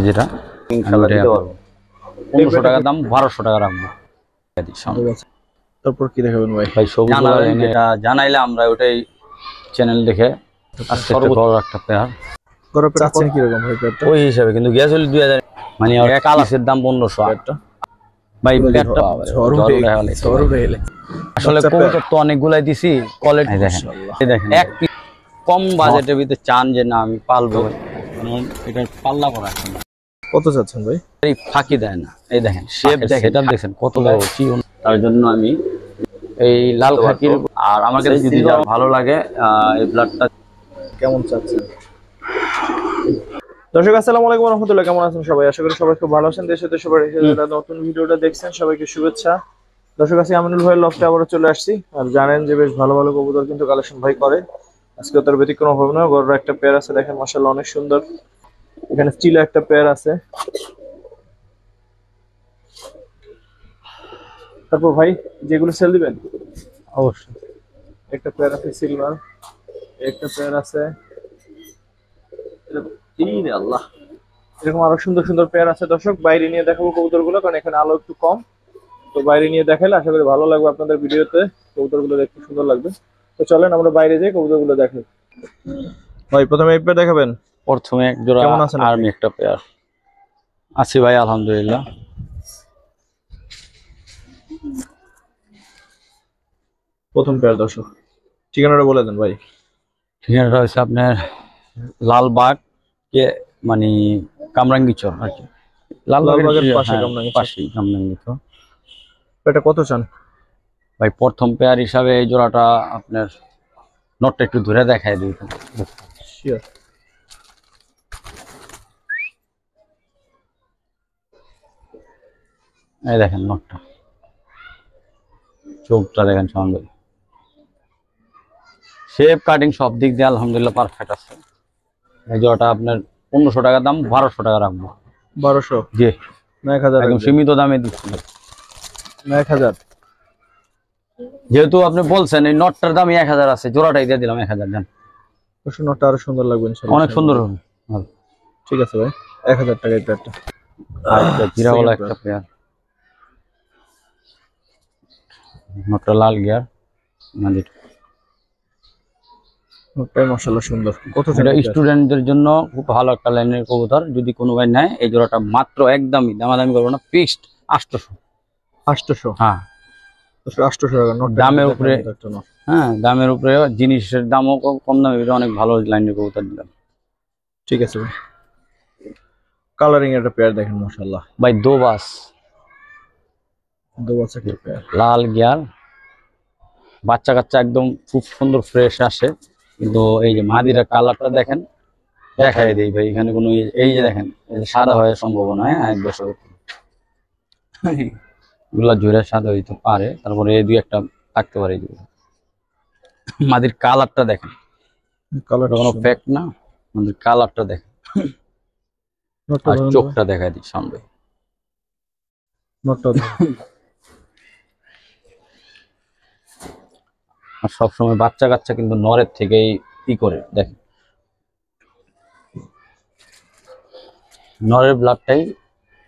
যেটা ইনশাআল্লাহ দিতে পারবো। 1500 টাকা দাম, 1200 টাকা রাখবো। তারপর কি দেখাবেন ভাই? ভাই সবুজ জানাবেন, যেটা জানাইলে আমরা ওটাই চ্যানেল দেখে আজকে বড় একটা পেয়ার চাচ্ছেন কি রকম ভাই পেয়ারটা? ওই হিসাবে, কিন্তু গ্যাস হল 2000, মানে এক পিসের দাম 1500 পেয়ারটা ভাই। পেয়ারটা ঝড় উঠে এলে আসলে কবুতর তো অনেকগুলাই দিছি, কোয়ালিটি দেখেন। এই দেখেন এক পিস কম বাজেটের ভিতরে চান যে না আমি পালবো, এটা পাল্লা করা কত চাচ্ছেন ভাই? এই ফাঁকি দেয় না। এই দেখেন শেপ দেখেন, এটা দেখেন কত বড় চিকন। তার জন্য আমি এই লাল খাকির, আর আমাকে যদি যার ভালো লাগে এই ব্লাডটা। কেমন চাচ্ছেন? দর্শক আসসালামু আলাইকুম ওয়া রাহমাতুল্লাহ, কেমন আছেন সবাই? আশা করি সবাই খুব ভালো আছেন। দেশে সবাই নতুন ভিডিওটা দেখছেন, সবাইকে শুভেচ্ছা। দর্শক আছি আমিনুল ভাইয়ের লফটে আবারও চলে আসছি। আর জানেন যে বেশ ভালো ভালো কবুতর কিন্তু কালেকশন ভাই করে। আজকে তার ব্যতিক্রম হবে না। গরুর একটা পেয়ার আছে দেখেন, মাশাআল্লাহ অনেক সুন্দর। এখানে স্টিল একটা পেয়ার আছে। তারপর ভাই যেগুলো সেল দিবেন অবশ্যই। একটা পেয়ার আছে সিলভার, একটা পেয়ার আছে আল্লাহ, এরকম আরো সুন্দর সুন্দর পেয়ার আছে। দর্শক বাইরে নিয়ে দেখাবো কবুতর গুলো, কারণ এখানে আলো একটু কম, তো বাইরে নিয়ে দেখালে আশা করি ভালো লাগবে আপনাদের ভিডিওতে। কবুতর গুলো দেখতে সুন্দর লাগবে। তো চলেন আমরা বাইরে যাই, কবুতর গুলো দেখাই। ভাই প্রথমে এই পেয়ার দেখাবেন? প্রথমে এক জোড়া আর্মি একটা পেয়ার আছি ভাই, আলহামদুলিল্লাহ। প্রথম পেয়ার দর্শক, ঠিকানাটা বলে দেন ভাই। ঠিকানাটা হচ্ছে আপনার লালবাগ কে, মানে কামরাঙ্গীচর আর কি, লালবাগের পাশে কামরাঙ্গীচর। এটা কত চান ভাই? প্রথম পেয়ার হিসাবে এই জোড়াটা আপনার নটটা একটু ধরে দেখায় দিই। শিওর। এই দেখেন নটটা, চোখটা দেখেন সামনে, শেপ কাটিং সব দিক দিয়ে আলহামদুলিল্লাহ পারফেক্ট আছে। এই জোড়াটা আপনার 1500 টাকা দাম, 1200 টাকা রাখবো। 1200? জি না 1000, একদম সীমিত দামে দিচ্ছি। না 1000? যেহেতু আপনি বলছেন এই নটটার দাম 1000 আছে, জোড়াটাই দিয়ে দিলাম 1000 দাম। নটটা আরো সুন্দর লাগবে ইনশাআল্লাহ। অনেক সুন্দর হবে। ঠিক আছে ভাই, 1000 টাকায় পেয়ারটা। আচ্ছা জিরাওয়ালা একটা পেয়ার, নটটা লাল গিয়ার, মানে নটটাই মাশাআল্লাহ সুন্দর। কত এটা স্টুডেন্টদের জন্য খুব ভালো একটা লাইনের কবুতর। যদি কোনো ভাই নেয় এই জোড়াটা মাত্র একদমই দামাদামি করবো না, ফিক্সড 800। 800? হ্যাঁ 800 টাকা নট। দামের উপরে, হ্যাঁ দামের উপরে, জিনিসের দামও কম দামে, অনেক ভালো লাইনের কবুতর দিলাম। ঠিক আছে ভাই। কালারিং একটা পেয়ার দেখেন মাশাআল্লাহ ভাই, দোবাস একটা পেয়ার, লাল গিয়ার, বাচ্চা কাচ্চা একদম খুব সুন্দর ফ্রেশ আসে। কিন্তু এই যে মাদিরা কালারটা দেখেন, দেখাই দেই ভাই। এখানে কোনো এই যে দেখেন সাদা হওয়ার সম্ভাবনা, এক বছর গুলা জোরে সাদা হইতে পারে, তারপরে এই দুই একটা থাকতে পারে। মাদির কালারটা দেখেন, কালারটা কোনো ফেক না, মাদির কালারটা দেখেন। আর চোখটা দেখাই দিই সামনে। আর সবসময় বাচ্চা কাচ্চা কিন্তু নরের থেকেই ই করে দেখেন, নরের ব্লাডটাই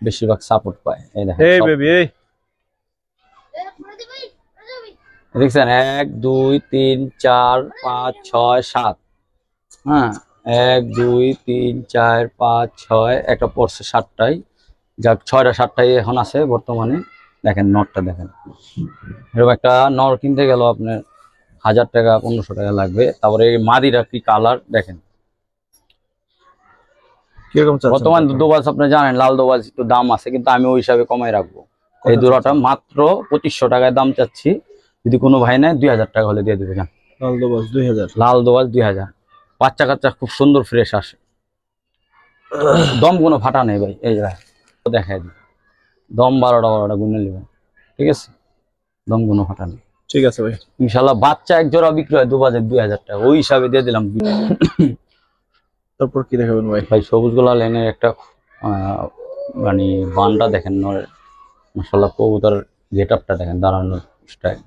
বেশিরভাগ সাপোর্ট পায়। এই দেখেন, এই বেবি এই দেখছেন 1 2 3 4 5 6 7, হ্যাঁ 1 2 3 4 5 6 একটা পড়ছে 7টাই, যাক 6টা 7টাই এখন আছে বর্তমানে। দেখেন নরটা দেখেন, এরকম একটা নর কিনতে গেল আপনার 1000 টাকা 1500 টাকা লাগবে। তারপরে এই মাদিরা কি কালার দেখেন। বর্তমান দোবাজ আপনি জানেন, লাল দোবাজ একটু দাম আছে, কিন্তু আমি ওই হিসাবে কমাই রাখবো। এই জোড়াটা মাত্র 2500 টাকায় দাম চাচ্ছি। যদি কোনো ভাই নেয় 2000 টাকা হলে দিয়ে দিবে। লাল দোবাজ 2000? লাল দোবাজ 2000। বাচ্চা কাচ্চা খুব সুন্দর ফ্রেশ আসে, দম কোনো ফাটা নেই ভাই। এই জায়গায় দেখাই দিই, দম 12টা গুনে নেবেন, ঠিক আছে? দম কোনো ফাটা নেই। ঠিক আছে ভাই ইনশাল্লাহ। বাচ্চা এক জোড়া বিক্রি হয় দোবাজের 2000 টাকা, ওই হিসাবে দিয়ে দিলাম। তারপর কি দেখাবেন ভাই? ভাই সবুজ গোলা লাইনের একটা মানে বানটা দেখেন নরের, মাশাআল্লাহ কবুতর গেটআপটা দেখেন, দাঁড়ানোর স্টাইল।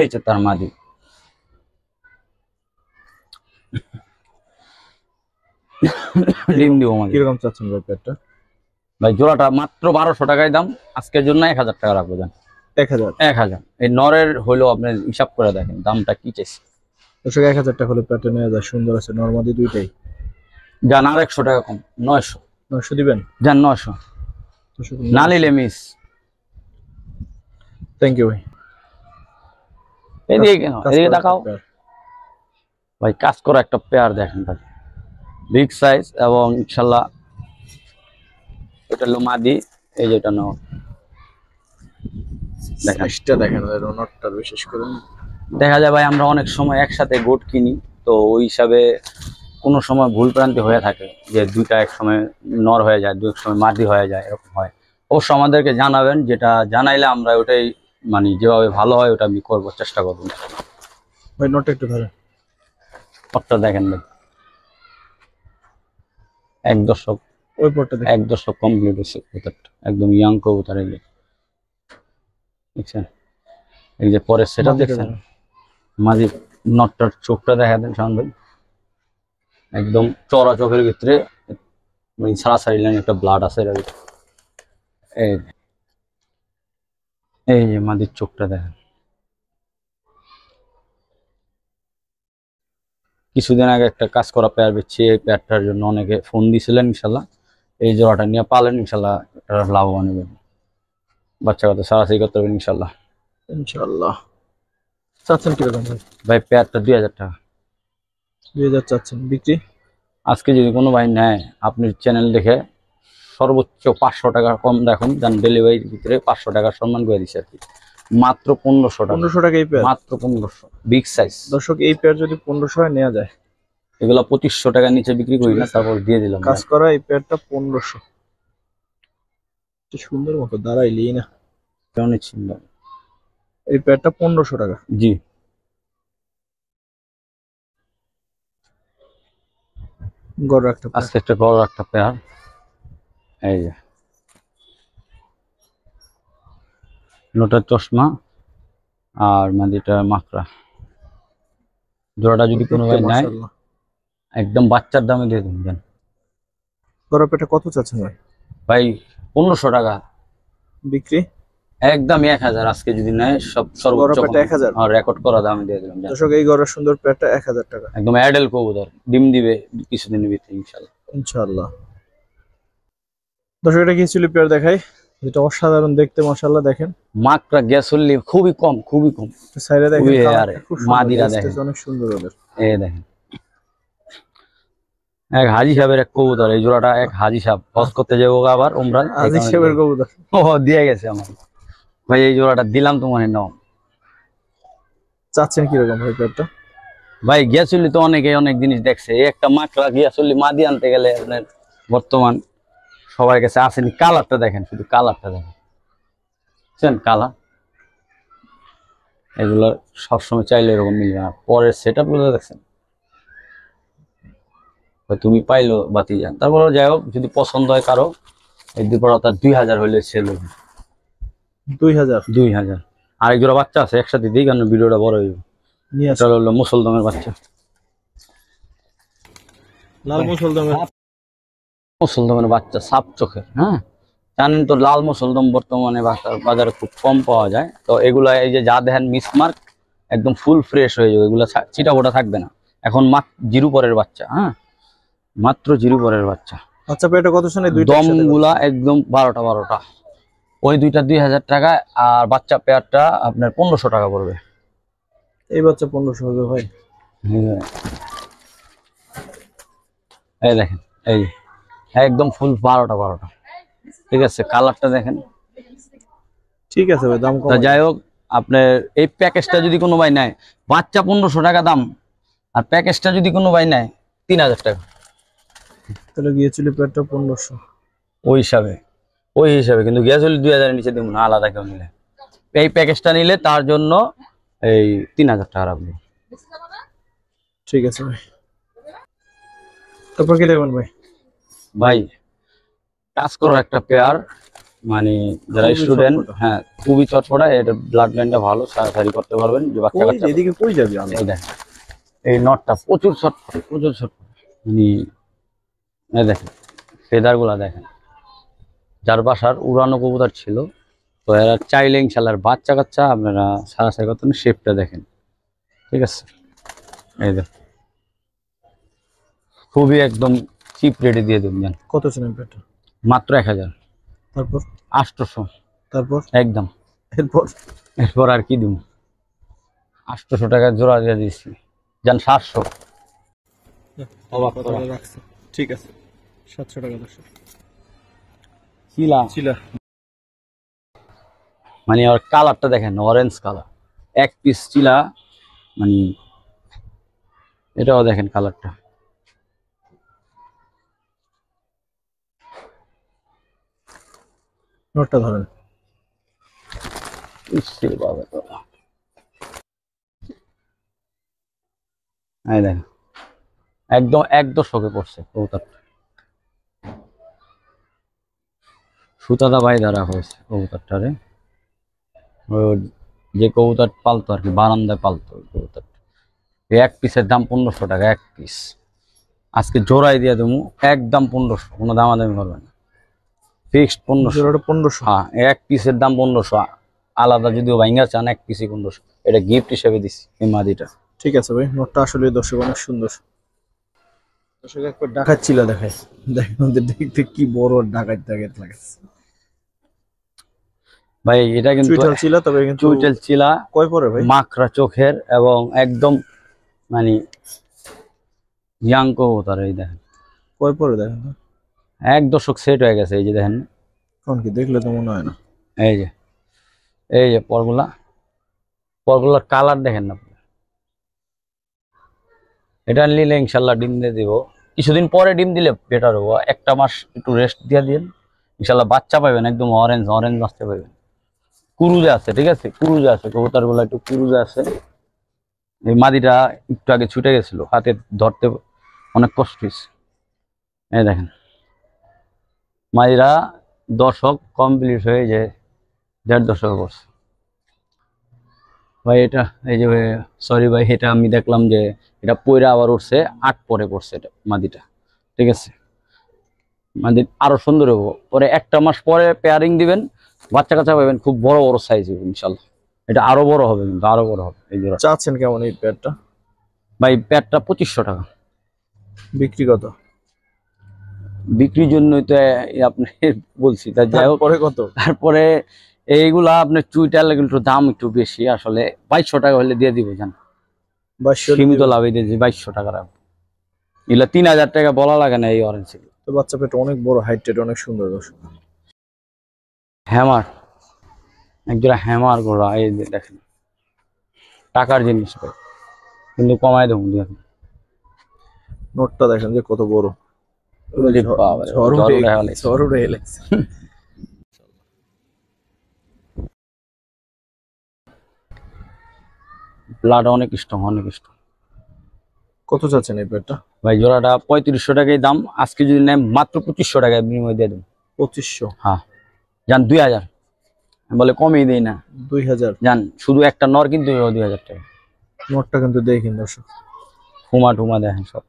এই যে তার মাদি, ডিম দিব আমাদের। কিরকম চাচ্ছেন ভাই পেয়ারটা? ভাই জোড়াটা মাত্র 1200 টাকায় দাম, আজকের জন্য 1000 টাকা রাখবো। যান 1000। 1000 এই নরের হইলো, আপনি হিসাব করে দেখেন দামটা কি চাইছে। দর্শক 1000 টাকা হলে পেয়ারটা নিয়ে যায়, সুন্দর আছে নরমাদি দুইটাই। যান আর 100 টাকা কম, 900। 900 দিবেন? যান 900, না নিলে মিস। থ্যাংক ইউ ভাই। এদিকে কেন, এদিকে তাকাও ভাই। কাজ করা একটা পেয়ার দেখেন ভাই, বিগ সাইজ এবং ইনশাল্লাহ এটা হলো মাদি। এই যে এটা নাও দেখেন, সাইজটা দেখেন নটটা বিশেষ করে। দেখা যায় ভাই আমরা অনেক সময় একসাথে গোট কিনি, তো ওই হিসাবে কোনো সময় ভুল ভ্রান্তি হয়ে থাকে যে দুইটা এক সময় নর হয়ে যায়, দুই এক সময় মাদি হয়ে যায়, এরকম হয়। অবশ্য আমাদেরকে জানাবেন, যেটা জানাইলে আমরা ওটাই মানে যেভাবে ভালো হয় ওটা আমি করবো, চেষ্টা করবো। ভাই নটটা একটু ধরে, পটটা দেখেন ভাই, এক দশক, ওই পটটা দেখেন। 1 দশক কমপ্লিট হয়েছে কবুতরটা, একদম ইয়াং কবুতর। এই যে দেখছেন, এই যে পরের সেটা দেখছেন, মাঝে নটটার চোখটা দেখা দেন শাওন ভাই, একদম চড়া চোখের ভিতরে সারাসারি লাইন একটা ব্লাড আছে। এই এই যে মাদির চোখটা দেখেন। কিছুদিন আগে একটা কাজ করা পেয়ার বেচছি, এই পেয়ারটার জন্য অনেকে ফোন দিয়েছিলেন। ইনশাল্লাহ এই জোড়াটা নিয়ে পালেন, ইনশাল্লাহ এটা লাভবান হবেন, বাচ্চা কথা সারাসারি করতে পারবেন ইনশাল্লাহ। ইনশাআল্লাহ। চাচ্ছেন কিরকম ভাই? ভাই পেয়ারটা 2000 টাকা। 2000 চাচ্ছেন, বিক্রি? আজকে যদি কোনো ভাই নেয়, আপনি চ্যানেল দেখে সর্বোচ্চ 500 টাকা কম দেখুন, যান ডেলিভারির ভিতরে 500 টাকা সম্মান করে দিচ্ছে আর কি, মাত্র 1500 টাকা। 1500 টাকা এই পেয়ার? মাত্র 1500, বিগ সাইজ। দর্শক এই পেয়ার যদি 1500 নেওয়া যায়, এগুলা 2500 টাকার নিচে বিক্রি করি না, তারপর দিয়ে দিলাম। কাজ করা এই পেয়ারটা 1500। সুন্দর মতো দাঁড়াইলি না, অনেক সুন্দর। এই পেয়ারটা 1500 টাকা। জি, গড় একটা আজকে একটা বড় একটা পেয়ার। এই যে লোটার চশমা আর মাদিটা মাকড়া, জোড়াটা যদি কোনো ভাই নেয় একদম বাচ্চার দামে দিয়ে দিন। যান গড় পেটা কত চাচ্ছেন ভাই? ভাই 1500 টাকা, বিক্রি একদম 1000। আজকে যদি নেয় সব সর্বোচ্চ 1000 রেকর্ড করা দামে দিয়ে দিলাম। দর্শক এই গড়ের সুন্দর পেয়ারটা 1000 টাকা, একদম অ্যাডেল কবুতর, ডিম দিবে কিছুদিনের ভিতরে ইনশাআল্লাহ। ইনশাআল্লাহ। দর্শক এটা কি ছিল পেয়ার দেখাই, যেটা অসাধারণ দেখতে মাশাআল্লাহ। দেখেন মাকড়া গ্যাসুল্লি খুবই কম, খুবই কম। সাইডে দেখেন মাদিরা দেখেন, অনেক সুন্দর ওদের। এই দেখেন এক হাজি সাহেবের এক কবুতর, এই জোড়াটা এক হাজি সাহেব হজ করতে যাবো আবার উমরা, হাজি সাহেবের কবুতর। ও দিয়ে গেছে আমার ভাই, এই জোড়াটা দিলাম তোমার নাও। চাচ্ছেন কিরকম ভাই পেয়ারটা? ভাই গিয়াসুল্লি তো অনেকে অনেক জিনিস দেখছে, এই একটা মাকড়া গিয়াসুল্লি মাদি আনতে গেলে আপনার বর্তমান সবার কাছে আসেনি। কালারটা দেখেন, শুধু কালারটা দেখেন, বুঝছেন কালার, এগুলো সবসময় চাইলে এরকম মিলবে না। পরের সেট আপ গুলো দেখছেন, তুমি পাইলো বাতি যান। তারপর যাই হোক, যদি পছন্দ হয় কারো, এই দুপুর তার 2000 হইলে সেল হবে। 2000 আরেক জোড়া বাচ্চা আছে, একসাথে দিই কারণ ভিডিওটা বড় হইব। এটা হলো মুসলদমের বাচ্চা, লাল মুসলদমের বাচ্চা, সাপ চোখের। হ্যাঁ জানেন তো লাল মুসলদম বর্তমানে বাজারে খুব কম পাওয়া যায়, তো এগুলা এই যে যা দেখেন মিসমার্ক একদম ফুল ফ্রেশ হয়ে যাবে, এগুলা চিটা ফোটা থাকবে না। এখন মাত্র 0 পরের বাচ্চা, হ্যাঁ মাত্র 0 পরের বাচ্চা। আচ্ছা পেটা কত শুনে? দমগুলা একদম 12টা। ওই দুইটা 2000 টাকা, আর বাচ্চা পেয়ারটা আপনার 1500 টাকা পড়বে। এই বাচ্চা 1500 হবে ভাই? এই দেখেন, এই একদম ফুল 12টা। ঠিক আছে, কালারটা দেখেন। ঠিক আছে ভাই, দাম কম। যাই হোক, আপনার এই প্যাকেজটা যদি কোনো ভাই নেয়, বাচ্চা 1500 টাকা দাম, আর প্যাকেজটা যদি কোনো ভাই নেয় 3000 টাকা। তাহলে গিয়েছিল পেয়ারটা 1500 ওই হিসাবে কিন্তু গ্যাসুলি 2000 নিচে দিব না, আলাদা কেউ নিলে। এই প্যাকেজটা নিলে তার জন্য এই 3000 টাকা রাখবো। ঠিক আছে ভাই, তারপর কি দেখবেন ভাই? ভাই কাজ করার একটা পেয়ার, মানে যারা স্টুডেন্ট, হ্যাঁ খুবই চটপটা, এটা ব্লাড লাইনটা ভালো, সারি করতে পারবেন। যে বাচ্চা কাচ্চা এদিকে কই যাবি? এই দেখেন, এই নটটা প্রচুর ছটফট, মানে এই দেখেন ফেদার গুলা দেখেন, যার বাসার উড়ানো কবুতর ছিল তো এরা চাইলে ইনশাল্লাহ বাচ্চা কাচ্চা আপনারা সারাসারি করতেন। শেপটা দেখেন, ঠিক আছে। এই দেখেন খুবই একদম চিপ রেটে দিয়ে দেবেন, কত ছিল পেয়ারটা? মাত্র 1000। তারপর 800 তারপর একদম। এরপর এরপর আর কি দিব, 800 টাকা জোড়া দিয়ে দিচ্ছি, যান 700। অবাক করা। রাখছে, ঠিক আছে 700 টাকা দর্শক। চিলা চিলা মানে ওর কালারটা দেখেন, অরেঞ্জ কালার, এক পিস চিলা মানে, এটাও দেখেন কালারটা। নোটটা ধরেন। ইসরে বাবা বাবা। এই দেখেন একদম 1 দশকে পড়ছে কবুতরটা, সুতাদা ভাই দ্বারা হয়েছে কবুতরটারে। ওই যে কবুতর পালতো আর কি, বারান্দায় পালতো ওই কবুতরটা। এক পিসের দাম 1500 টাকা, এক পিস। আজকে জোড়াই দিয়ে দেবো একদম 1500, কোনো দামাদামি করবে না, ফিক্সড 1500। জোড়াটা 1500। হ্যাঁ, এক পিসের দাম 1500, আলাদা যদিও ভাইঙ্গা চান এক পিসই 1500। এটা গিফট হিসেবে দিচ্ছি এই মাদিটা। ঠিক আছে ভাই, নোটটা আসলে দর্শক অনেক সুন্দর। দর্শক একবার ডাকাত চিলা দেখায়, দেখেন ওদের দেখতে কি বড় ডাকাত ডাকাত লাগে ভাই। এটা কিন্তু চুইটাল চিলা, তবে কিন্তু চুইটেল চিলা, কয় পরে ভাই? মাকড়া চোখের এবং একদম মানে ইয়াং কবুতর। এই দেখেন কয় পরে দেখেন তো? 1 দশক সেট হয়ে গেছে। এই যে দেখেন, কোন কি দেখলে তো মনে হয় না। এই যে এই যে পরগুলার কালার দেখেন না। এটা নিলে ইনশাল্লাহ ডিম দিয়ে দিব, কিছুদিন পরে ডিম দিলে বেটার হবো। 1 মাস একটু রেস্ট দিয়ে দিন, ইনশাল্লাহ বাচ্চা পাবেন, একদম অরেঞ্জ অরেঞ্জ বাচ্চা পাবেন। কুরুজে আছে, ঠিক আছে, কুরুজে আছে কবুতর গুলা, একটু কুরুজে আছে। এই মাদিটা একটু আগে ছুটে গেছিল, হাতে ধরতে অনেক কষ্ট হয়েছে। এই দেখেন মাদিরা 10 কমপ্লিট হয়ে যে 1.5 দশক করছে ভাই। এটা এই যে সরি ভাই, এটা আমি দেখলাম যে এটা পয়রা আবার উঠছে, 8 পরে পড়ছে এটা মাদিটা, ঠিক আছে। মাদি আরো সুন্দর হবো পরে, 1 মাস পরে পেয়ারিং দিবেন, বাচ্চা কাচ্চা পাবেন, খুব বড় বড় সাইজ হবে ইনশাল্লাহ। এটা আরো বড় হবে, কিন্তু আরো বড় হবে এই জোড়া। চাচ্ছেন কেমন এই পেয়ারটা? ভাই পেয়ারটা 2500 টাকা। বিক্রি কত? বিক্রির জন্যই তো আপনি বলছি, তা যাই হোক। পরে কত? তারপরে এইগুলা আপনার চুইটার একটু দাম একটু বেশি, আসলে 2200 টাকা হলে দিয়ে দিব, জান 2200 সীমিত লাভে দিয়েছি, 2200 টাকা রাখবো। এগুলা 3000 টাকা বলা লাগে না এই অরেঞ্জ। তো বাচ্চা পেট অনেক বড়, হাইটেড অনেক সুন্দর দর্শক। হ্যামার, একজোড়া হ্যামার ঘোড়া, এই যে দেখেন টাকার জিনিস ভাই, কিন্তু কমাই দেবো দেখেন। নোটটা দেখেন যে কত বড়, ওরে বাবা রে, ঝড় উঠে গেছে। ঝড় উঠে গেছে। ব্লাড অনেক স্ট্রং, অনেক স্ট্রং। কত চাচ্ছেন এই পেয়ারটা? ভাই জোড়াটা 3500 টাকাই দাম, আজকে যদি নেয় মাত্র 2500 টাকায় বিনিময় দিয়ে দেবো। 2500? হ্যাঁ যান 2000, বলে কমিয়ে দেই না। 2000 জান, শুধু একটা নর কিন্তু 2000 টাকা। নোটটা কিন্তু দেখেন দর্শক, হুমা টুমা দেখেন সব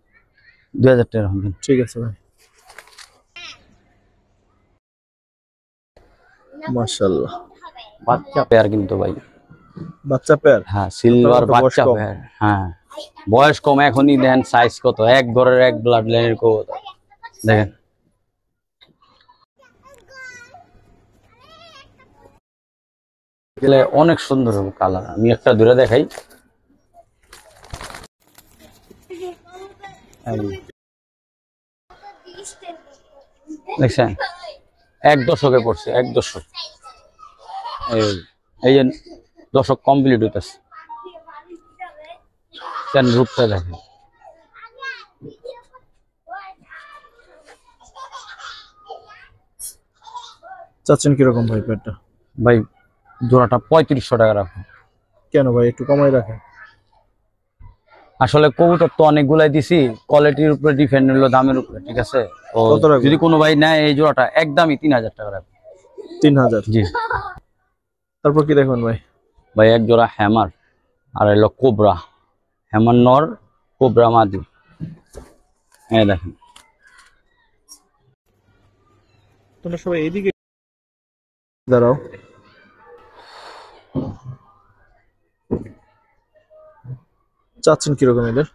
2000 টাকা হবে। ঠিক আছে ভাই, মাশাআল্লাহ। বাচ্চা পেয়ার কিন্তু ভাই, বাচ্চা পেয়ার? হ্যাঁ সিলভার বয়স বাচ্চা কম। পেয়ার। হ্যাঁ বয়স কম, এখনই দেন সাইজ কত, এক ঘরের এক ব্লাড লাইনের কবুতর দেখেন। অনেক সুন্দর হবে কালার, আমি একটা দূরে দেখাই। দেখছেন 1 দশকে পড়ছে, 1 দশক। এই যে দশক কমপ্লিট হইতেছে, রূপটা দেখেন। চাচ্ছেন কিরকম ভাই পেয়ারটা? ভাই জোড়াটা 3500 টাকা রাখো। কেন ভাই, একটু কমাই রাখেন। আসলে কবুতর তো অনেকগুলাই দিছি, কোয়ালিটির উপরে ডিপেন্ড হলো, দামের উপরে, ঠিক আছে। কত রাখবেন? যদি কোনো ভাই নেয় এই জোড়াটা একদমই 3000 টাকা রাখবে। 3000? জি। তারপর কি দেখবেন ভাই? ভাই এক জোড়া হ্যামার আর এলো কোবরা, হ্যামার নর, কোবরা মাদি। হ্যাঁ দেখেন তোমরা সবাই এইদিকে দাঁড়াও। চাচ্ছেন কিরকম এদের?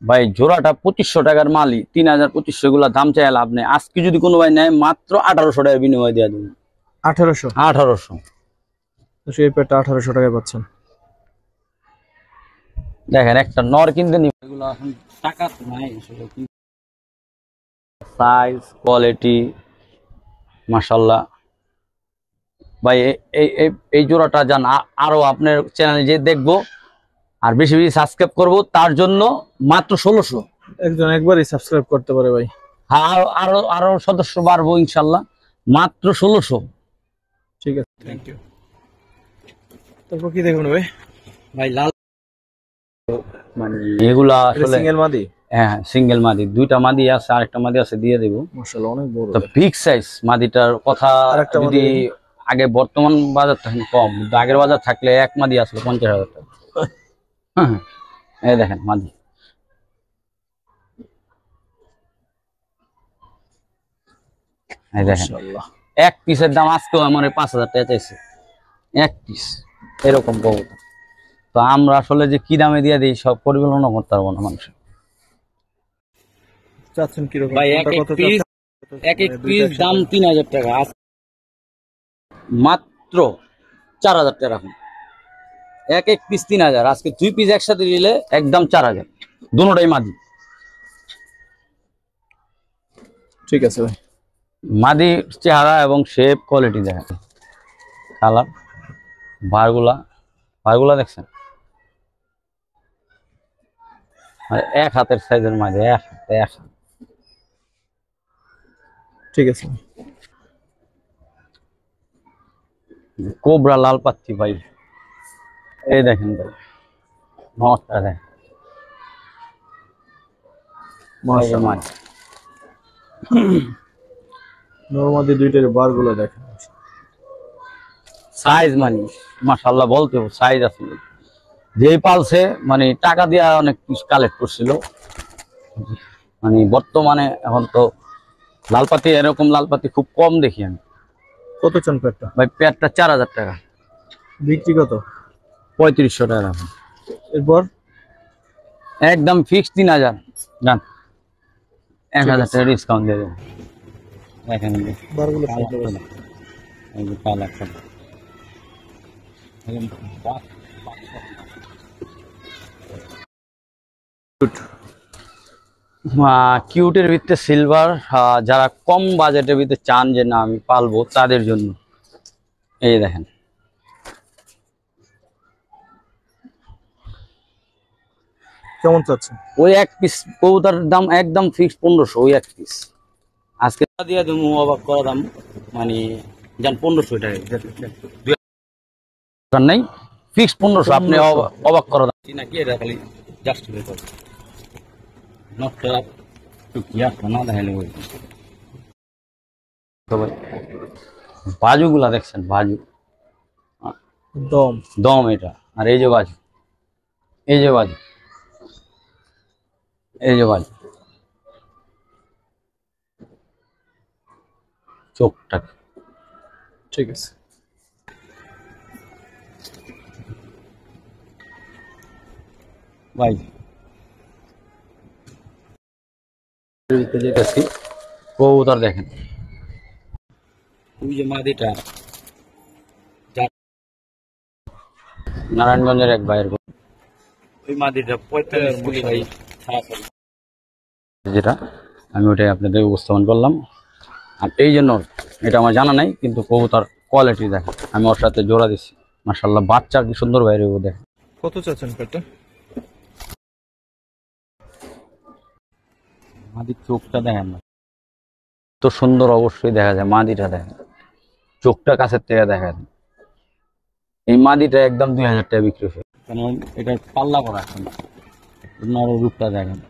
ভাই জোড়াটা 2500 টাকার মালই, 3200 এগুলা দাম চাই লাভ নেই। আজকে যদি কোনো ভাই নেয় মাত্র 1800 টাকা বিনিময় দিয়ে দেবেন। 1800? 1800। এই পেটটা 1800 টাকায় পাচ্ছেন। দেখেন একটা নর কিনতে নিবে, এগুলো এখন টাকা তো নাই আসলে। সাইজ কোয়ালিটি মাশাআল্লাহ ভাই। এই জোড়াটা জান আরো আপনার চ্যানেলে যে দেখবো আর বেশি বেশি সাবস্ক্রাইব করব, তার জন্য মাত্র 1600। একজন একবারই সাবস্ক্রাইব করতে পারে ভাই। হ্যাঁ, আরো আরো সদস্য বাড়বো ইনশাল্লাহ। মাত্র 1600। ঠিক আছে, থ্যাংক ইউ। তারপর কি দেখুন ভাই? ভাই লাল মানে এগুলা আসলে সিঙ্গেল মাদি? হ্যাঁ সিঙ্গেল মাদি, দুইটা মাদি আছে, আরেকটা মাদি আছে দিয়ে দেব। মাশাআল্লাহ অনেক বড়। তো বিগ সাইজ মাদিটার কথা যদি আগে, বর্তমান বাজার তো কম, কিন্তু আগের বাজার থাকলে এক মাদি আসলে 50,000 টাকা। হ্যাঁ এই দেখেন মাদি, এই দেখেন এক পিসের দাম আজকেও আমার 5000 টাকা চাইছে এক পিস, এরকম কবুতর। তো আমরা আসলে যে কি দামে দিয়ে দিই সব পরিকল্পনা করতে পারবো না মানুষ। চাচ্ছেন কি রকম? ভাই এক এক পিস দাম 3000 টাকা, মাত্র 4000 টাকা রাখুন। এক পিস 3000, আজকে 2 পিস একসাথে নিলে একদম 4000, দুটোটাই মাদি। ঠিক আছে ভাই। মাদি চেহারা এবং শেপ কোয়ালিটি দেখেন, কালার, ভারগুলা দেখছেন, এক হাতের সাইজের মাদি, এক হাত। ঠিক আছে। কোবরা লাল পাচ্ছি ভাই, এই দেখেন ভাই নটটা দেখেন, নরমাদি দুইটার বারগুলো দেখেন, সাইজ মানে মাশাআল্লাহ বলতে সাইজ আছে। যেই পালছে মানে টাকা দিয়ে অনেক কিছু কালেক্ট করছিল, মানে বর্তমানে এখন তো লালপাতি, এরকম লালপাতি খুব কম দেখি আমি। কত চান পেটটা? ভাই পেটটা 4000 টাকা, বিক্রি কত? 3500 টাকা। এরপর একদম ফিক্স 3000, জান 1000 টাকা ডিসকাউন্ট দিয়ে দেবেন। দেখেন বারগুলো কিউটের ভিতরে সিলভার, যারা কম বাজেটের ভিতরে চান যে না আমি পালবো, তাদের জন্য এই দেখেন। কেমন চাচ্ছেন? ওই এক পিস কবুতরের দাম একদম ফিক্স 1500, ওই এক পিস আজকে দিয়ে দেবো অবাক করা দাম, মানে যান 1500 টাকা নাই, ফিক্স 1500, আপনি অবাক করা দাম নাকি, এটা খালি জাস্ট নটটা না দেখাইলে। বাজুগুলা দেখছেন, বাজু দম এটা, আর এই যে বাজু, এই যে বাজু, এই যে বাজু, চোখটা ঠিক আছে। ভাই যেতেছি, কবুতর দেখেন, ওই যে মাদিটা নারায়ণগঞ্জের এক ভাইয়ের, ওই মাদিটা 45 ভাই, যেটা আমি ওটাই আপনাদের উপস্থাপন করলাম। আর এই জন্য এটা আমার জানা নাই, কিন্তু কবুতর কোয়ালিটি দেখেন, আমি ওর সাথে জোড়া দিচ্ছি, মাশাআল্লাহ বাচ্চা কি সুন্দর বাইরে দেখেন। কত চাচ্ছেন পেটটা? মাদির চোখটা দেখেন না তো সুন্দর, অবশ্যই দেখা যায়। মাদিটা দেখেন, চোখটা কাছের থেকে দেখা যায়। এই মাদিটা একদম 2000 টাকা বিক্রি হয়েছে, কারণ এটা পাল্লা করা এখন, রূপটা দেখেন।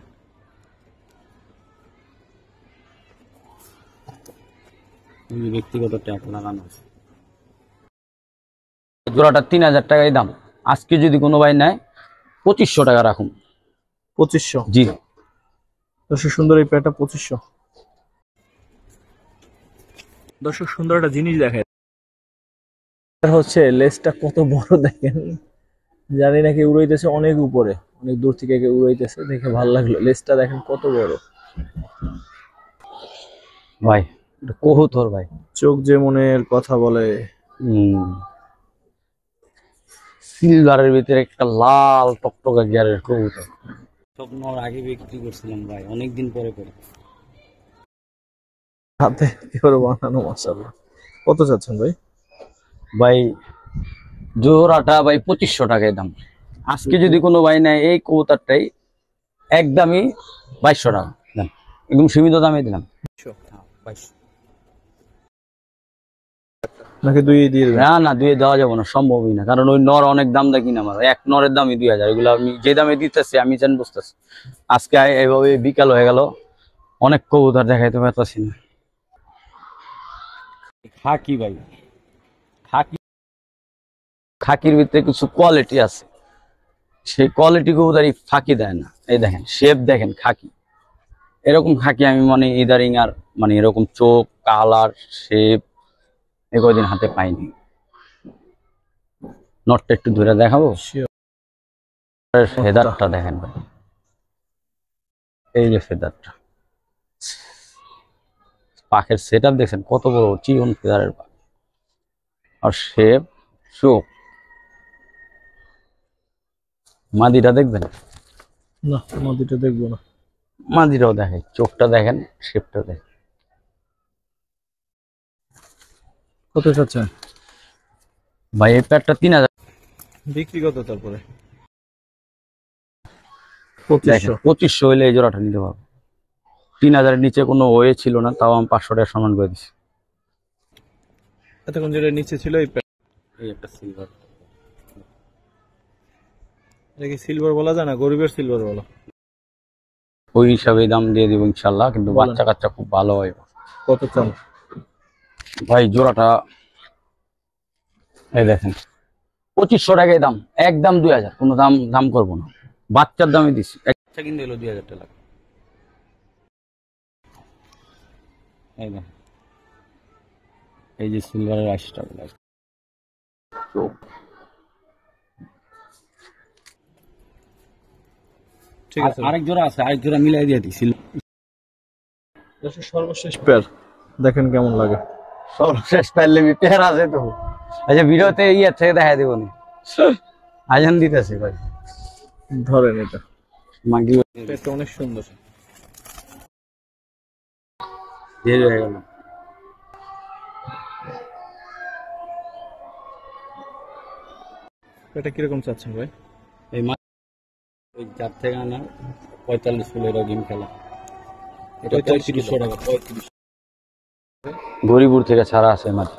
ব্যক্তিগত ট্যাগ লাগানো আছে। জোড়াটা 3000 টাকাই দাম, আজকে যদি কোনো ভাই নেয় 2500 টাকা রাখুন। 2500? জি। সুন্দর এই পেটটা 2500। দর্শক সুন্দর একটা জিনিস দেখায় হচ্ছে লেজটা কত বড় দেখেন, জানি নাকি উড়াইতেছে অনেক উপরে, অনেক দূর থেকে উড়াইতেছে, দেখে ভালো লাগলো। লেজটা দেখেন কত বড় ভাই, এটা কবুতর ভাই। চোখ যে মনের কথা বলে। সিলভারের ভিতরে একটা লাল টকটকা গিয়ারের কবুতর। স্বপ্ন আগে বিক্রি করছিলাম ভাই, অনেকদিন পরে করে। হাতে কি করে বানানো, মাশাআল্লাহ। কত চাচ্ছেন ভাই? ভাই জোড়াটা ভাই 2500 টাকায় দাম। আজকে যদি কোনো ভাই নেয় এই কবুতরটাই একদমই 2200 টাকা দাম, একদম সীমিত দামে দিলাম। 2200 নাকি দুই দিয়ে দেবেন? না না, দুয়ে দেওয়া যাবে না, সম্ভবই না, কারণ ওই নর অনেক দাম দেখি না আমার, এক নরের দামই 2000। এগুলো আমি যে দামে দিতেছি আমি জানি বুঝতেছি। আজকে এইভাবে বিকাল হয়ে গেল, অনেক কবুতর দেখাইতে পারতেছি না। খাকি ভাই, খাকি, খাকির ভিতরে কিছু কোয়ালিটি আছে, সেই কোয়ালিটি কবুতরই ফাঁকি দেয় না। এই দেখেন শেপ দেখেন, খাকি এরকম খাকি আমি মানে ইদারিং আর মানে এরকম চোখ কালার শেপ এই কয়দিন হাতে পাইনি। নটটা একটু ধরে দেখাবো, ফেদারটা দেখেন ভাই, এই যে ফেদারটা, পাখের সেট আপ দেখছেন কত বড় চিকন ফেদারের পাখ, আর শেপ চোখ। মাদিটা দেখবেন? না, মাদিটা দেখবো না। মাদিটাও দেখে, চোখটা দেখেন, শেপটা দেখেন। কত চাচ্ছেন ভাই এই প্যাডটা 3000। বিক্রি কত তারপরে? 2500 হইলে এই জোড়াটা নিতে পারবো। 3000-এর নিচে কোনো ওয়ে ছিল না, তাও আমি 500 টাকা সমান করে দিচ্ছি। এতক্ষণ যেটা নিচে ছিল এই একটা সিলভার, এটা কি সিলভার বলা যায় না, গরিবের সিলভার বলা? ওই হিসাবে দাম দিয়ে দিব ইনশাল্লাহ, কিন্তু বলেন। বাচ্চা কাচ্চা খুব ভালো হয়। কত চান ভাই জোড়াটা এই দেখেন 2500 টাকায় দাম, একদম 2000, কোনো দাম দাম করবো না, বাচ্চার দামই দিচ্ছি। একটা কিন্তু এলো 2000 টাকা। এই দেখেন, এই যে সিলভারের 80 টাকা লাগে। ঠিক আছে, আরেক জোড়া আছে, আরেক জোড়া মিলাই দিয়ে দিছি। সর্বশেষ পেয়ার দেখেন কেমন লাগে। সর্বশেষ পারলে পেয়ার আছে তো। আচ্ছা ভিডিওতে ইয়ে থেকে দেখা দিব নি, আজান দিতেছে ভাই, ধরেন এটা, মাগি পেয়ারটা অনেক সুন্দর। দেরি হয়ে গেল। এটা কিরকম চাচ্ছেন ভাই? এই মাছ ওই চার থেকে আনা 45 কিলো এর গেম খেলা, এটা 3500 টাকা। 35 গরিপুর থেকে ছাড়া আছে মাছ।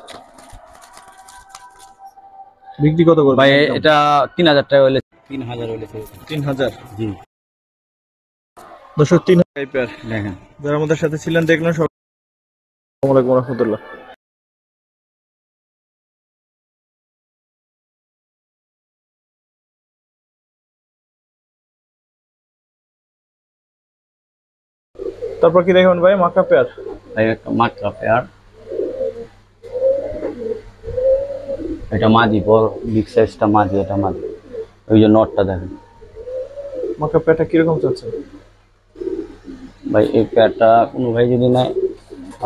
বিক্রি কত করবেন ভাই এটা 3000 টাকা হলে, 3000 হলে 3000। জি দর্শক 3000 পেয়ার দেখেন। যারা আমাদের সাথে ছিলেন দেখলেন সব। আসসালামু আলাইকুম ওয়া রাহমাতুল্লাহ। তারপর কি দেখবেন ভাই? মাকা পেয়ার, ভাই একটা মাত্রা পেয়ার, এটা মাঝি বড় বিগ সাইজটা মাঝি, এটা মাঝি। ওই যে নটটা দেখেন। মাকা পেয়ারটা কিরকম চাচ্ছেন ভাই এই পেয়ারটা কোনো ভাই যদি নেয়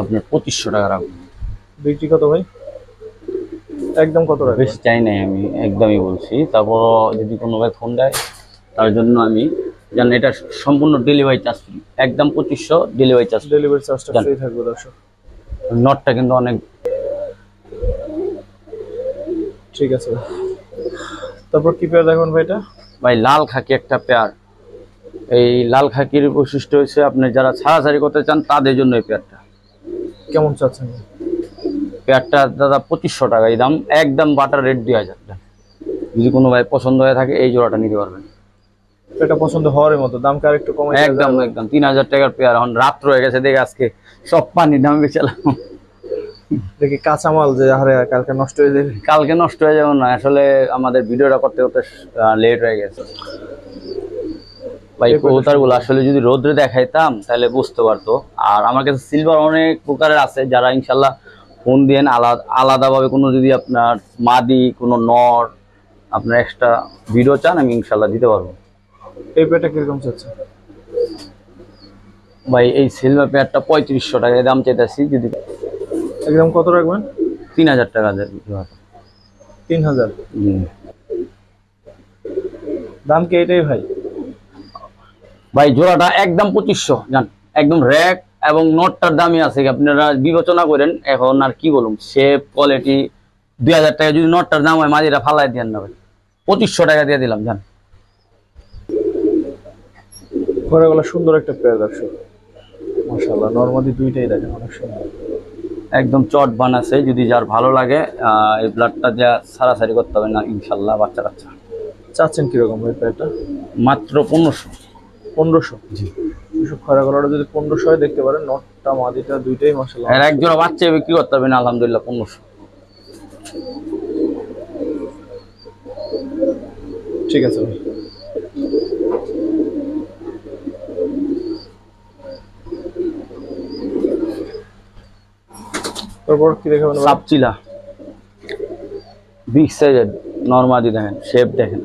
আপনার 2500 টাকা রাখবো। বিক্রি কত ভাই? একদম কত রাখবেন? বেশি চাই নাই, আমি একদমই বলছি। তারপর যদি কোনো ভাই ফোন দেয় তার জন্য আমি জানেন এটা সম্পূর্ণ ডেলিভারি চার্জ ফ্রি, একদম 2500 ডেলিভারি চার্জ। ডেলিভারি চার্জটা ফ্রি থাকবে দর্শক। নটটা কিন্তু অনেক। ঠিক আছে, তারপর কি পেয়ার দেখবেন ভাই? এটা ভাই লাল খাকি একটা পেয়ার। এই লাল খাকির বৈশিষ্ট্য হচ্ছে আপনি যারা ছাড়াছাড়ি করতে চান তাদের জন্য এই পেয়ারটা। কেমন চাচ্ছেন? পেয়ারটা দাদা 2500 টাকা এই দাম, একদম বাটার রেট 2000 টাকা। যদি কোনো ভাই পছন্দ হয়ে থাকে এই জোড়াটা নিতে পারবেন। এটা পছন্দ হওয়ার মতো, দামটা আরেকটু কমে একদম একদম 3000 টাকার পেয়ার। এখন রাত হয়ে গেছে দেখে আজকে সব পানির দাম বেচালাম। দেখি কাঁচামাল যে হারে কালকে নষ্ট হয়ে যাবে। কালকে নষ্ট হয়ে যাবে না, আসলে আমাদের ভিডিওটা করতে করতে লেট হয়ে গেছে ভাই। কবুতরগুলো আসলে যদি রোদ্রে দেখাইতাম তাহলে বুঝতে পারতো। আর আমার কাছে সিলভার অনেক প্রকারের আছে যারা ইনশাল্লাহ ফোন দিয়েন, আলাদাভাবে কোনো যদি আপনার মাদি কোনো নর আপনার এক্সট্রা ভিডিও চান আমি ইনশাল্লাহ দিতে পারবো। এই পেয়ারটা কিরকম চাচ্ছে ভাই? এই সিলভার পেয়ারটা 3500 টাকায় দাম চাইতেছি, যদি একদম কত রাখবেন? 3000 টাকা দেয়। 3000 দাম কি এটাই ভাই? ভাই জোড়াটা একদম 2500 জান, একদম র্যাক এবং নটটার দামই আছে, আপনারা বিবেচনা করেন। এখন আর কি বলুন, শেপ কোয়ালিটি 2000 টাকা যদি নটটার দাম হয় মাঝিরা ফালাই দেন না ভাই, 2500 টাকা দিয়ে দিলাম জান। ঘোড়াগুলো সুন্দর একটা পেয়ার দর্শক, মাশাআল্লাহ নরমাদি দুইটাই দেখেন অনেক সুন্দর, একদম চট বানাছে। যদি যার ভালো লাগে এই ব্লাডটা যা সারাসারি করতে হবে না ইনশাল্লাহ। বাচ্চা কাচ্চা চাচ্ছেন কিরকম ভাই পেয়ারটা? মাত্র 1500। 1500 জি। খরা গলাটা যদি 1500 দেখতে পারেন, নটটা মাদিটা দুইটাই মাশাআল্লাহ। আর এক জোড়া বাচ্চা বিক্রি করতে হবে না আলহামদুলিল্লাহ 1500। ঠিক আছে ভাই। তারপর কি দেখাবেন? সাপচিলা বিগ সাইজের নরমাদি দেখেন, শেপ দেখেন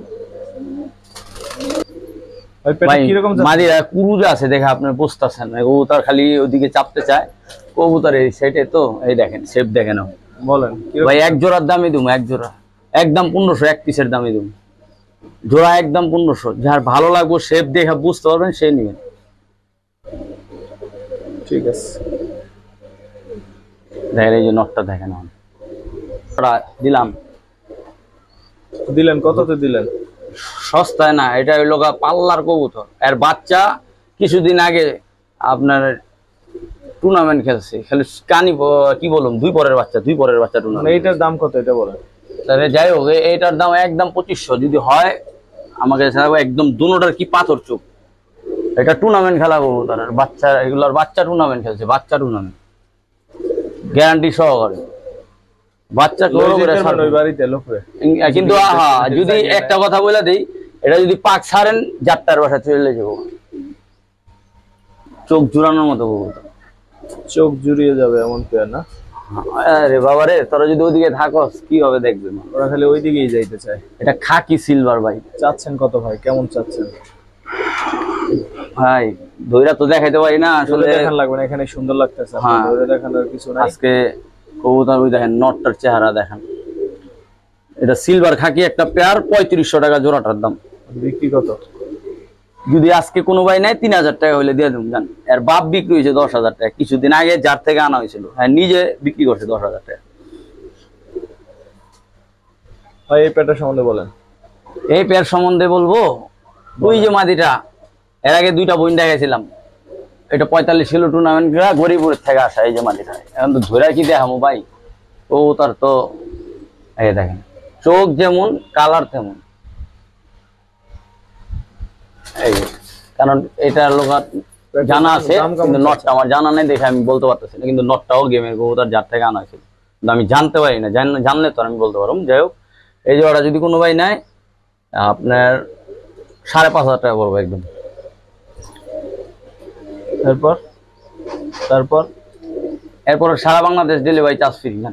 ভাই। মাদিরা কুরুজা আছে দেখে আপনি বুঝতেছেন, কবুতর খালি ওদিকে চাপতে চায়, কবুতর এই সাইডে তো এই দেখেন শেপ দেখেন। বলেন ভাই এক জোড়ার দামই দুম, এক জোড়া একদম 1500, এক পিসের দামই দুম, জোড়া একদম 1500। যার ভালো লাগবে শেপ দেখে বুঝতে পারবেন সে নিবেন। ঠিক আছে দেখেন এই যে নটটা দেখেন, দিলেন কততে দিলেন? সস্তায় না, এটা হইলো পাল্লার কবুতর। এর বাচ্চা কিছুদিন আগে আপনার টুর্নামেন্ট খেলছে, কানি কি বলুন, দুই পরের বাচ্চা টুর্নামেন্ট। এইটার দাম কত এটা বলেন? তাহলে যাই হোক, এইটার দাম একদম 2500 যদি হয় আমাকে একদম। দুটোটার কি পাথর চোখ, এটা টুর্নামেন্ট খেলা কবুতর, বাচ্চা এগুলোর বাচ্চা টুর্নামেন্ট খেলছে, বাচ্চা টুর্নামেন্ট গ্যারান্টি সহকারে বাচ্চা। কিন্তু যদি একটা কথা বলে দিই, এটা যদি পাক ছাড়েন যাত্রার বাসা চলে যাবো, চোখ জুড়ানোর মতো কবুতর, চোখ জুড়িয়ে যাবে এমন পেয়ার না? আরে বাবা রে, তোরা যদি ওইদিকে থাকস কি হবে দেখবে, ওরা খালি ওইদিকেই যাইতে চায়। এটা খাকি সিলভার ভাই। চাচ্ছেন কত ভাই? কেমন চাচ্ছেন ভাই? দইরা তো দেখাইতে পারি না আসলে, দেখান লাগবে না, এখানে সুন্দর লাগতেছে, দইরা দেখানোর কিছু নাই। আজকে কবুতর ওই দেখেন, নটটার চেহারা দেখেন, এটা সিলভার খাকি একটা পেয়ার, 3500 টাকা জোড়াটার দাম। বিক্রি কত? যদি আজকে কোনো ভাই নাই 3000 টাকা হইলে দিয়ে দেবো জান। এর বাপ বিক্রি হয়েছে 10,000 টাকা, কিছুদিন আগে যার থেকে আনা হয়েছিল, হ্যাঁ নিজে বিক্রি করছে 10,000 টাকা। ভাই এই পেয়ারটা সম্বন্ধে বলেন। এই পেয়ার সম্বন্ধে বলবো, ওই যে মাদিটা এর আগে দুইটা বইন দেখাইছিলাম, এটা 45 কিলো টুর্নামেন্ট গরিবপুরের থেকে আসা। এই যে মাদিটা এখন তো ধরে কি দেখামো ভাই, ও তার তো এই দেখেন চোখ যেমন কালার তেমন। এই কারণ এটা লোক জানা আছে, কিন্তু নটটা আমার জানা নেই দেখে আমি বলতে পারতেছি না, কিন্তু নটটাও গেমের কবুতর যার থেকে আনা হয়েছিল, কিন্তু আমি জানতে পারি না, জানলে তো আমি বলতে পারবো। যাই হোক, এই জোড়াটা যদি কোনো ভাই নেয় আপনার 5500 টাকা পড়বো একদম। এরপর সারা বাংলাদেশ ডেলিভারি চার্জ ফ্রি না।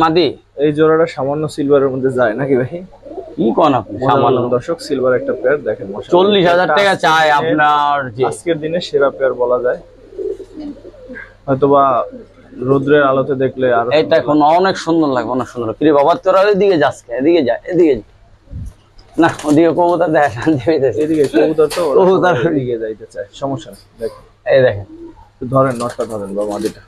মাদি এই জোড়াটা সামান্য সিলভারের মধ্যে যায় নাকি ভাই? কি কোন আপনি? সামান্য দর্শক সিলভার একটা পেয়ার দেখেন, 40,000 টাকা চাই আপনার। আজকের দিনে সেরা পেয়ার বলা যায়, হয়তোবা রোদ্রের আলোতে দেখলে আর এটা এখন অনেক সুন্দর লাগবে, অনেক সুন্দর। কি রে বাবা, তোরা এদিকে যাস, এদিকে যা, এদিকে না, ওদিকে কবুতর দেখা শান্তি পেয়েছে, এদিকে কবুতর তো কবুতর এদিকে যাইতে চায়, সমস্যা নেই। দেখেন এই দেখেন, ধরেন নটটা ধরেন বা মাদিটা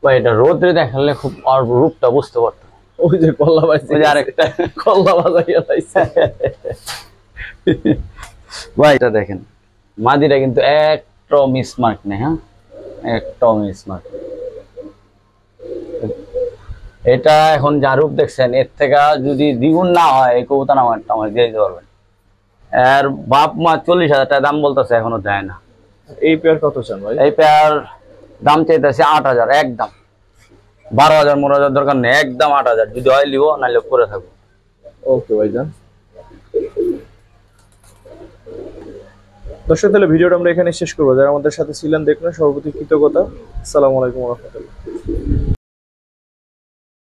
ভাই। এটা রোদ্রে দেখালে খুব আর রূপটা বুঝতে পারতো। ওই যে কল্লা বাজছে, ওই যে আরেকটা কল্লা বাজাইয়া লাইছে ভাই। এটা দেখেন মাদিটা কিন্তু একটাও মিসমার্ক নেই, হ্যাঁ একটাও মিসমার্ক। এটা এখন যা রূপ দেখছেন এর থেকে যদি দ্বিগুণ না হয় এই কবুতর আমার দিয়ে দিতে পারবেন। আর বাপ মা 40,000 টাকা দাম বলতেছে, এখনো দেয় না। এই পেয়ার কত চান ভাই? এই পেয়ার দাম চাইতেছে 8,000 একদম, 12,000 15,000 দরকার নেই, একদম 8,000। যদি হয় লিবো, নাহলে করে থাকবো। ওকে ভাই যান। দর্শক তাহলে ভিডিওটা আমরা এখানে শেষ করবো। যারা আমাদের সাথে ছিলেন দেখলেন, সর্বপ্রতি কৃতজ্ঞতা। আসসালামু আলাইকুম রহমতুল্লাহ।